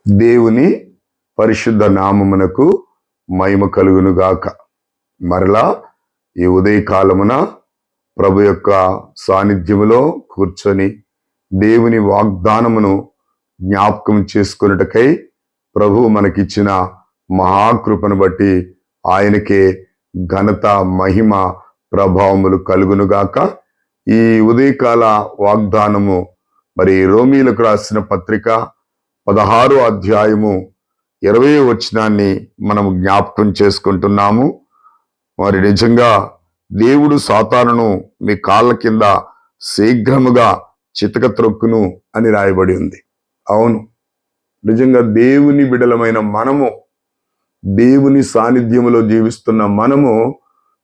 దేవుని పరిశుద్ధ నామమునకు మహిమ కలుగునుగాక. మరలా ఈ ఉదయకాలమున ప్రభు యొక్క సాన్నిధ్యములో కూర్చొని దేవుని వాగ్దానమును జ్ఞాపకం చేసుకొనుటకై ప్రభు మనకిచ్చిన మహాకృపను బట్టి ఆయనకే ఘనత, మహిమ, ప్రభావములు కలుగునుగాక. ఈ ఉదయకాల వాగ్దానము మరి రోమీలకు రాసిన పత్రిక 16వ అధ్యాయము 20వ వచనాన్ని మనం జ్ఞాపకం చేసుకుంటున్నాము. మరి నిజంగా దేవుడు సాతానును మీ కాళ్ళ కింద శీఘ్రముగా చితక త్రొక్కును అని రాయబడి ఉంది. అవును, నిజంగా దేవుని బిడలమైన మనము, దేవుని సాన్నిధ్యములో జీవిస్తున్న మనము,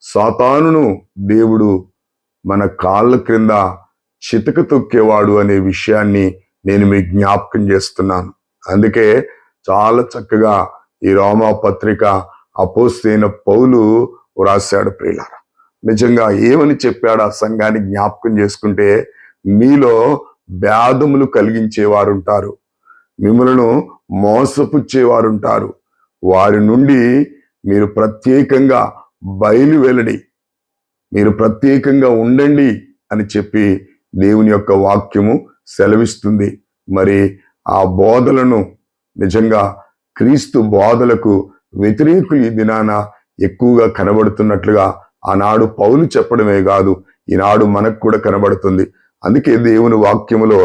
సాతానును దేవుడు మన కాళ్ళ క్రింద చితక తొక్కేవాడు అనే విషయాన్ని నేను మీకు జ్ఞాపకం చేస్తున్నాను. అందుకే చాలా చక్కగా ఈ రోమా పత్రిక అపోస్తలుడైన పౌలు రాశాడు. ప్రియులారా, నిజంగా ఏమని చెప్పాడు ఆ సంఘాన్ని జ్ఞాపకం చేసుకుంటే, మీలో భేదములు కలిగించేవారు ఉంటారు, మిమ్మలను మోసపుచ్చేవారు ఉంటారు, వారి నుండి మీరు ప్రత్యేకంగా బయలు వెళ్ళడి, మీరు ప్రత్యేకంగా ఉండండి అని చెప్పి దేవుని యొక్క వాక్యము సెలవిస్తుంది. మరి ఆ బోధలను నిజంగా క్రీస్తు బోధలకు వ్యతిరేకులు ఈ దినాన ఎక్కువగా కనబడుతున్నట్లుగా ఆనాడు పౌలు చెప్పడమే కాదు, ఈనాడు మనకు కూడా కనబడుతుంది. అందుకే దేవుని వాక్యములో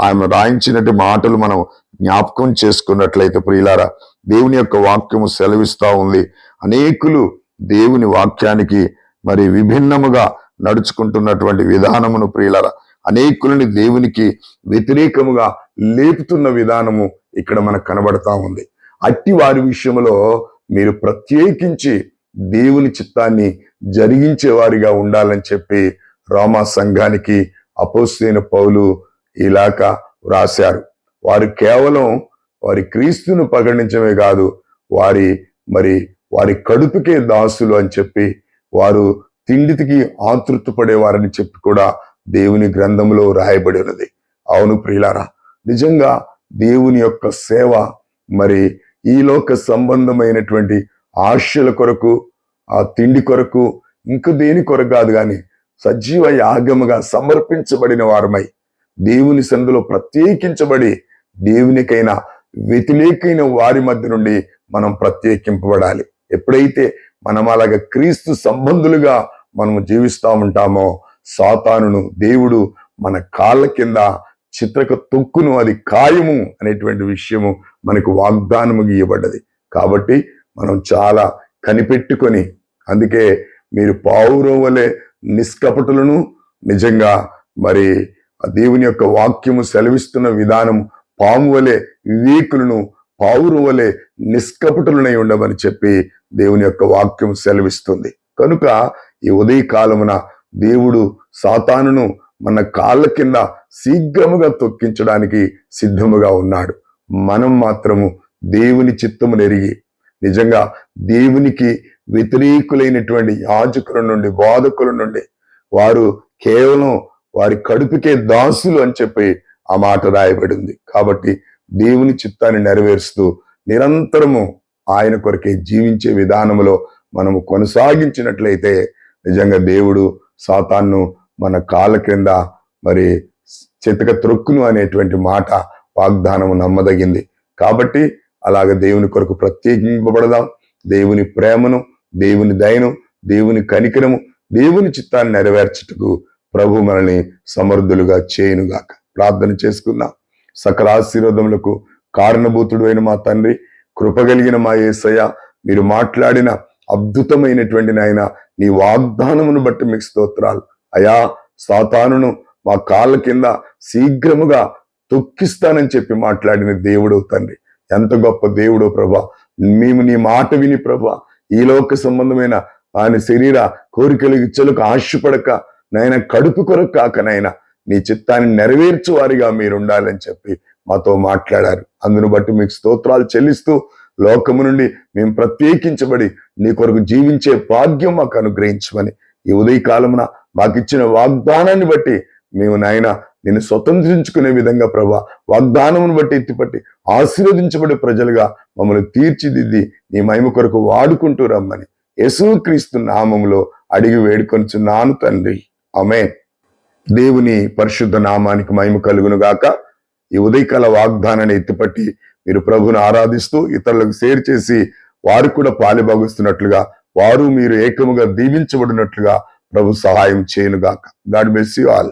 ఆయన రాయించినట్టు మాటలు మనం జ్ఞాపకం చేసుకున్నట్లయితే ప్రియులారా, దేవుని యొక్క వాక్యము సెలవిస్తా ఉంది. అనేకులు దేవుని వాక్యానికి మరి విభిన్నముగా నడుచుకుంటున్నటువంటి విధానమును ప్రియులారా, అనేకులని దేవునికి వ్యతిరేకముగా లేపుతున్న విధానము ఇక్కడ మనకు కనబడతా ఉంది. అట్టి వారి విషయంలో మీరు ప్రత్యేకించి దేవుని చిత్తాన్ని జరిగించే వారిగా ఉండాలని చెప్పి రోమా సంఘానికి అపోస్తలుడైన పౌలు ఇలాగ రాశారు. వారు కేవలం వారి క్రీస్తును ప్రకటించడమే కాదు, వారి కడుపుకే దాసులు అని చెప్పి, వారు తిండికి ఆతృతపడేవారని చెప్పి కూడా దేవుని గ్రంథంలో రాయబడి ఉన్నది. అవును ప్రియులారా, నిజంగా దేవుని యొక్క సేవ మరి ఈ లోక సంబంధమైనటువంటి ఆశల కొరకు, ఆ తిండి కొరకు, ఇంక దేని కొరకు కాదు, కానీ సజీవ యాగముగా సమర్పించబడిన వారమై దేవుని సన్నిధిలో ప్రత్యేకించబడి దేవునికైనా వ్యతిరేకైన వారి మధ్య నుండి మనం ప్రత్యేకింపబడాలి. ఎప్పుడైతే మనం అలాగ క్రీస్తు సంబంధులుగా మనము జీవిస్తూ ఉంటామో, సాతానును దేవుడు మన కాళ్ళ కింద చిత్రక తొక్కును, అది ఖాయము అనేటువంటి విషయము మనకు వాగ్దానము ఇవ్వబడ్డది. కాబట్టి మనం చాలా కనిపెట్టుకొని, అందుకే మీరు పావురం వలె నిష్కపటులను, నిజంగా మరి దేవుని యొక్క వాక్యము సెలవిస్తున్న విధానం పాము వలె వివేకులను, పావురం వలె నిష్కపటులనై ఉండమని చెప్పి దేవుని యొక్క వాక్యం సెలవిస్తుంది. కనుక ఈ ఉదయకాలమున దేవుడు సాతానును మన కాళ్ళ కింద శీఘ్రముగా తొక్కించడానికి సిద్ధముగా ఉన్నాడు. మనం మాత్రము దేవుని చిత్తమును ఎరిగి, నిజంగా దేవునికి వ్యతిరేకులైనటువంటి యాజకుల నుండి, బోధకుల నుండి, వారు కేవలం వారి కడుపుకే దాసులు అని చెప్పి ఆ మాట రాయబడింది. కాబట్టి దేవుని చిత్తాన్ని నెరవేరుస్తూ నిరంతరము ఆయన కొరకే జీవించే విధానములో మనము కొనసాగించినట్లయితే నిజంగా దేవుడు సాతాన్ను మన కాళ్ళ క్రింద మరి చితక త్రొక్కును అనేటువంటి మాట వాగ్దానము నమ్మదగింది. కాబట్టి అలాగ దేవుని కొరకు ప్రత్యేకింపబడదాం. దేవుని ప్రేమను, దేవుని దయను, దేవుని కనికరము, దేవుని చిత్తాన్ని నెరవేర్చుటకు ప్రభు మనల్ని సమర్థులుగా చేయునుగాక. ప్రార్థన చేసుకుందాం. సకల ఆశీర్వాదములకు కారణభూతుడు అయిన మా తండ్రి, కృపగలిగిన మా యేసయ్య, మీరు మాట్లాడిన అద్భుతమైనటువంటి నాయన నీ వాగ్దానమును బట్టి మీకు స్తోత్రాలు. అయా, సాతానును మా కాళ్ళ కింద శీఘ్రముగా తొక్కిస్తానని చెప్పి మాట్లాడిన దేవుడు తండ్రి, ఎంత గొప్ప దేవుడో ప్రభా. మేము నీ మాట విని ప్రభా, ఈ లోక సంబంధమైన ఆయన శరీర కోరికలు, ఇచ్చలకు ఆశపడక నాయన, కడుపు కొరకు కాక నాయన, నీ చిత్తాన్ని నెరవేర్చు వారిగా మీరు ఉండాలని చెప్పి మాతో మాట్లాడారు. అందును బట్టి మీకు స్తోత్రాలు చెల్లిస్తూ, లోకము నుండి మేము ప్రత్యేకించబడి నీ కొరకు జీవించే భాగ్యం మాకు అనుగ్రహించమని ఈ ఉదయకాలమున మాకిచ్చిన వాగ్దానాన్ని బట్టి మేము నాయన నేను స్వతంత్రించుకునే విధంగా ప్రభా వాగ్దానమును బట్టి ఎత్తిపట్టి ఆశీర్వదించబడే ప్రజలుగా మమ్మల్ని తీర్చిదిద్ది నీ మహిమ కొరకు వాడుకుంటూ రమ్మని యేసుక్రీస్తు నామములో అడిగి వేడుకొంచున్నాను తండ్రి. ఆమేన్. దేవుని పరిశుద్ధ నామానికి మహిమ కలుగును గాక. ఈ ఉదయకాల వాగ్దానాన్ని ఎత్తిపట్టి మీరు ప్రభుని ఆరాధిస్తూ ఇతరులకు షేర్ చేసి వారు కూడా పాలుభాగిస్తున్నట్లుగా వారు మీరు ఏకముగా దీవించబడినట్లుగా ప్రభు సహాయం చేయనుగాక. God bless you all.